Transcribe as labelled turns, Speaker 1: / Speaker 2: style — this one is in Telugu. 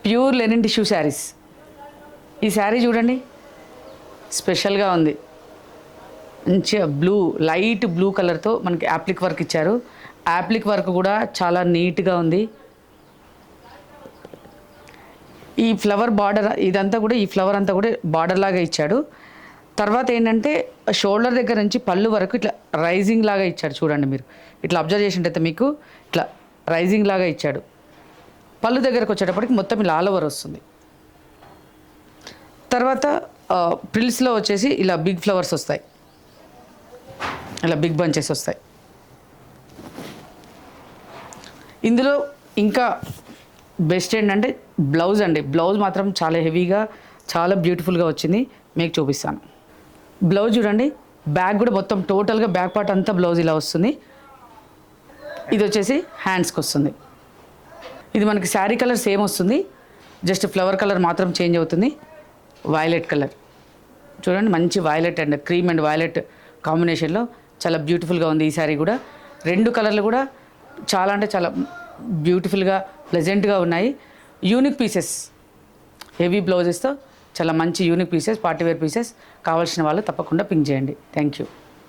Speaker 1: Pure linen tissue saris. ఈ శారీ చూడండి, స్పెషల్గా ఉంది. మంచిగా బ్లూ, లైట్ బ్లూ కలర్తో మనకి యాప్లిక్ వర్క్ ఇచ్చారు. యాప్లిక్ వర్క్ కూడా చాలా నీట్గా ఉంది. ఈ ఫ్లవర్ బార్డర్, ఇదంతా కూడా ఈ ఫ్లవర్ అంతా కూడా బార్డర్ లాగా ఇచ్చాడు. తర్వాత ఏంటంటే షోల్డర్ దగ్గర నుంచి పళ్ళు వరకు ఇట్లా రైజింగ్ లాగా ఇచ్చాడు. చూడండి మీరు ఇట్లా అబ్జర్వ్ చేసినట్టయితే మీకు ఇట్లా రైజింగ్ లాగా ఇచ్చాడు. పళ్ళు దగ్గరకు వచ్చేటప్పటికి మొత్తం ఇలా ఆల్ ఓవర్ వస్తుంది. తర్వాత ప్రిల్స్లో వచ్చేసి ఇలా బిగ్ ఫ్లవర్స్ వస్తాయి, ఇలా బిగ్ బంచెస్ వస్తాయి. ఇందులో ఇంకా బెస్ట్ ఏంటంటే బ్లౌజ్ అండి. బ్లౌజ్ మాత్రం చాలా హెవీగా, చాలా బ్యూటిఫుల్గా వచ్చింది. మీకు చూపిస్తాను. బ్లౌజ్ చూడండి, బ్యాక్ కూడా మొత్తం టోటల్గా బ్యాక్ పార్ట్ అంతా బ్లౌజ్ ఇలా వస్తుంది. ఇది వచ్చేసి హ్యాండ్స్కి వస్తుంది. ఇది మనకి శారీ కలర్ సేమ్ వస్తుంది, జస్ట్ ఫ్లవర్ కలర్ మాత్రం చేంజ్ అవుతుంది. వైలెట్ కలర్ చూడండి, మంచి violet and cream and violet కాంబినేషన్లో చాలా బ్యూటిఫుల్గా ఉంది ఈ శారీ కూడా. రెండు కలర్లు కూడా చాలా అంటే చాలా బ్యూటిఫుల్గా ప్లెజెంట్గా ఉన్నాయి. యూనిక్ పీసెస్, హెవీ బ్లౌజెస్తో చాలా మంచి యూనిక్ పీసెస్, పార్టీవేర్ పీసెస్. కావాల్సిన వాళ్ళు తప్పకుండా పింక్ చేయండి. Thank you.